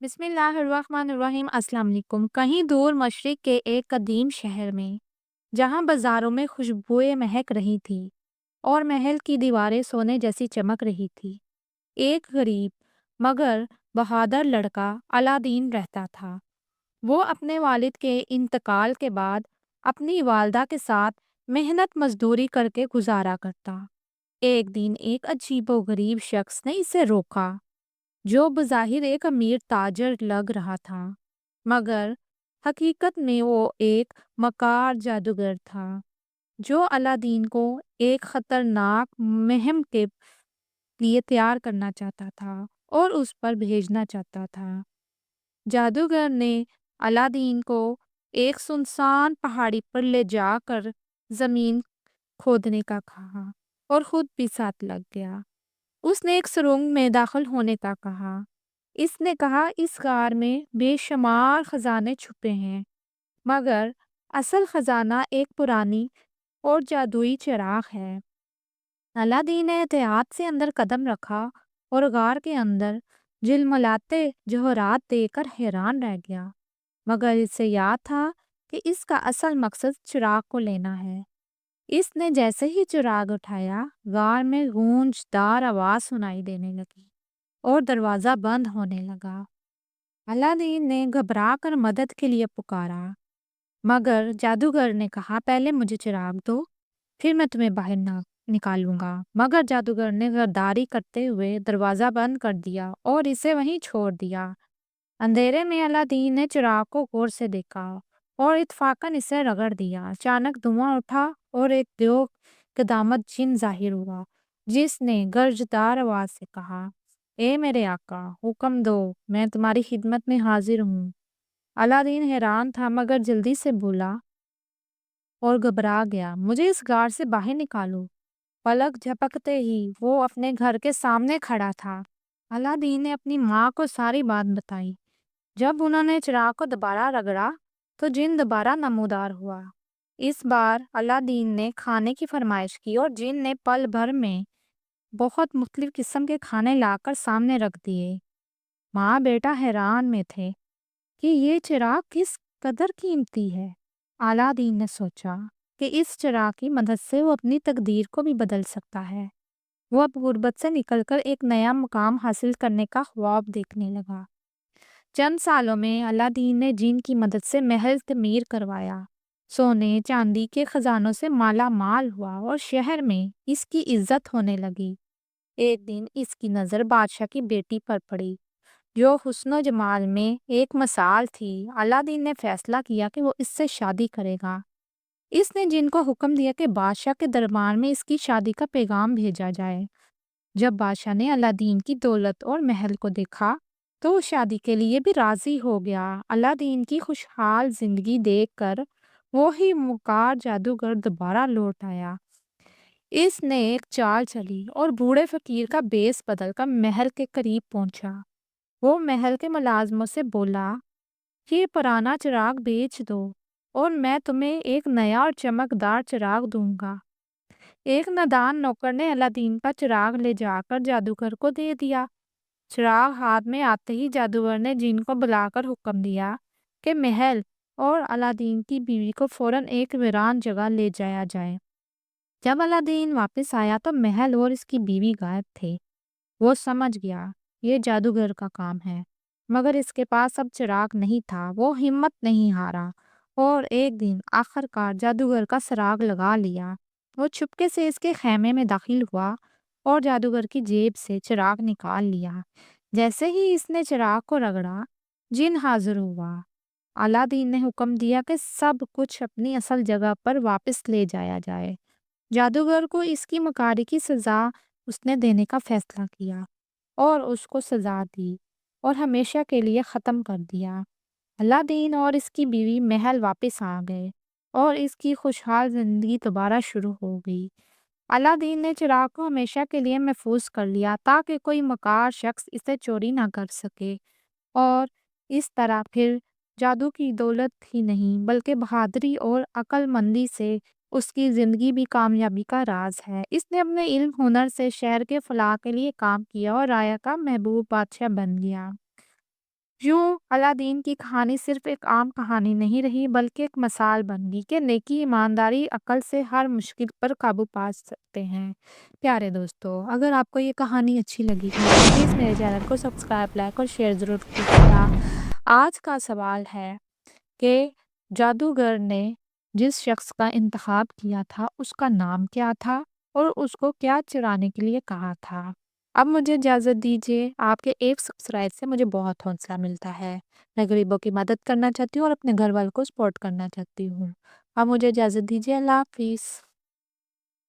بسم اللہ الرحمن الرحیم۔ السلام علیکم۔ کہیں دور مشرق کے ایک قدیم شہر میں، جہاں بازاروں میں خوشبوئیں مہک رہی تھی اور محل کی دیواریں سونے جیسی چمک رہی تھی، ایک غریب مگر بہادر لڑکا الادین رہتا تھا۔ وہ اپنے والد کے انتقال کے بعد اپنی والدہ کے ساتھ محنت مزدوری کر کے گزارا کرتا۔ ایک دن ایک عجیب و غریب شخص نے اسے روکا، جو بظاہر ایک امیر تاجر لگ رہا تھا، مگر حقیقت میں وہ ایک مکار جادوگر تھا، جو الادین کو ایک خطرناک مہم کے لیے تیار کرنا چاہتا تھا اور اس پر بھیجنا چاہتا تھا۔ جادوگر نے الادین کو ایک سنسان پہاڑی پر لے جا کر زمین کھودنے کا کہا اور خود بھی ساتھ لگ گیا۔ اس نے ایک سرنگ میں داخل ہونے کا کہا۔ اس نے کہا اس غار میں بے شمار خزانے چھپے ہیں، مگر اصل خزانہ ایک پرانی اور جادوئی چراغ ہے۔ الادین نے احتیاط سے اندر قدم رکھا اور غار کے اندر جھلملاتے جوہرات دیکھ کر حیران رہ گیا، مگر اسے یاد تھا کہ اس کا اصل مقصد چراغ کو لینا ہے۔ اس نے جیسے ہی چراغ اٹھایا، غار میں گونجدار آواز سنائی دینے لگی اور دروازہ بند ہونے لگا۔ الادین نے گھبرا کر مدد کے لیے پکارا، مگر جادوگر نے کہا پہلے مجھے چراغ دو، پھر میں تمہیں باہر نکالوں گا۔ مگر جادوگر نے غداری کرتے ہوئے دروازہ بند کر دیا اور اسے وہیں چھوڑ دیا۔ اندھیرے میں الادین نے چراغ کو غور سے دیکھا اور اتفاقاً اسے رگڑ دیا۔ اچانک دھواں اٹھا اور ایک دیو قدامت جن ظاہر ہوا، جس نے گرجدار آواز سے کہا، اے میرے آقا، حکم دو، میں تمہاری خدمت میں حاضر ہوں۔ الادین حیران تھا مگر جلدی سے بولا اور گھبرا گیا، مجھے اس غار سے باہر نکالو۔ پلک جھپکتے ہی وہ اپنے گھر کے سامنے کھڑا تھا۔ الادین نے اپنی ماں کو ساری بات بتائی۔ جب انہوں نے چراغ کو دوبارہ رگڑا تو جن دوبارہ نمودار ہوا۔ اس بار الادین نے کھانے کی فرمائش کی اور جن نے پل بھر میں بہت مختلف قسم کے کھانے لا کر سامنے رکھ دیے۔ ماں بیٹا حیران میں تھے کہ یہ چراغ کس قدر قیمتی ہے۔ الادین نے سوچا کہ اس چراغ کی مدد سے وہ اپنی تقدیر کو بھی بدل سکتا ہے۔ وہ اب غربت سے نکل کر ایک نیا مقام حاصل کرنے کا خواب دیکھنے لگا۔ چند سالوں میں الادین نے جن کی مدد سے محل تعمیر کروایا، سونے چاندی کے خزانوں سے مالا مال ہوا اور شہر میں اس کی عزت ہونے لگی۔ ایک دن اس کی نظر بادشاہ کی بیٹی پر پڑی، جو حسن و جمال میں ایک مثال تھی۔ الادین نے فیصلہ کیا کہ وہ اس سے شادی کرے گا۔ اس نے جن کو حکم دیا کہ بادشاہ کے دربار میں اس کی شادی کا پیغام بھیجا جائے۔ جب بادشاہ نے الادین کی دولت اور محل کو دیکھا تو وہ شادی کے لیے بھی راضی ہو گیا۔ الادین کی خوشحال زندگی دیکھ کر وہی مکار جادوگر دوبارہ لوٹ آیا۔ اس نے ایک چال چلی اور بوڑھے فقیر کا بیس بدل کر محل کے قریب پہنچا۔ وہ محل کے ملازموں سے بولا، یہ پرانا چراغ بیچ دو اور میں تمہیں ایک نیا اور چمکدار چراغ دوں گا۔ ایک نادان نوکر نے الادین کا چراغ لے جا کر جادوگر کو دے دیا۔ چراغ ہاتھ میں آتے ہی جادوگر نے جن کو بلا کر حکم دیا کہ محل اور الادین کی بیوی کو فوراً ایک ویران جگہ لے جایا جائے۔ جب الادین واپس آیا تو محل اور اس کی بیوی غائب تھے۔ وہ سمجھ گیا یہ جادوگر کا کام ہے، مگر اس کے پاس اب چراغ نہیں تھا۔ وہ ہمت نہیں ہارا اور ایک دن آخر کار جادوگر کا سراغ لگا لیا۔ وہ چھپکے سے اس کے خیمے میں داخل ہوا اور جادوگر کی جیب سے چراغ نکال لیا۔ جیسے ہی اس نے چراغ کو رگڑا، جن حاضر ہوا۔ الادین نے حکم دیا کہ سب کچھ اپنی اصل جگہ پر واپس لے جایا جائے۔ جادوگر کو اس کی مکاری کی سزا اس نے دینے کا فیصلہ کیا اور اس کو سزا دی اور ہمیشہ کے لیے ختم کر دیا۔ الادین اور اس کی بیوی محل واپس آ گئے اور اس کی خوشحال زندگی دوبارہ شروع ہو گئی۔ الادین نے چراغ کو ہمیشہ کے لیے محفوظ کر لیا تاکہ کوئی مکار شخص اسے چوری نہ کر سکے، اور اس طرح پھر جادو کی دولت ہی نہیں بلکہ بہادری اور عقل مندی سے اس کی زندگی بھی کامیابی کا راز ہے۔ اس نے اپنے علم ہنر سے شہر کے فلاح کے لیے کام کیا اور رایا کا محبوب بادشاہ بن گیا۔ یوں الادین کی کہانی صرف ایک عام کہانی نہیں رہی بلکہ ایک مثال بن گئی کہ نیکی ایمانداری عقل سے ہر مشکل پر قابو پا سکتے ہیں۔ پیارے دوستو، اگر آپ کو یہ کہانی اچھی لگی ہے تو پلیز میرے چینل کو سبسکرائب، لائک اور شیئر ضرور کیجیے گا۔ آج کا سوال ہے کہ جادوگر نے جس شخص کا انتخاب کیا تھا اس کا نام کیا تھا اور اس کو کیا چرانے کے لیے کہا تھا؟ اب مجھے اجازت دیجیے، آپ کے ایک سبسکرائب سے مجھے بہت حوصلہ ملتا ہے۔ میں غریبوں کی مدد کرنا چاہتی ہوں اور اپنے گھر والوں کو سپورٹ کرنا چاہتی ہوں۔ اب مجھے اجازت دیجیے، اللہ حافظ۔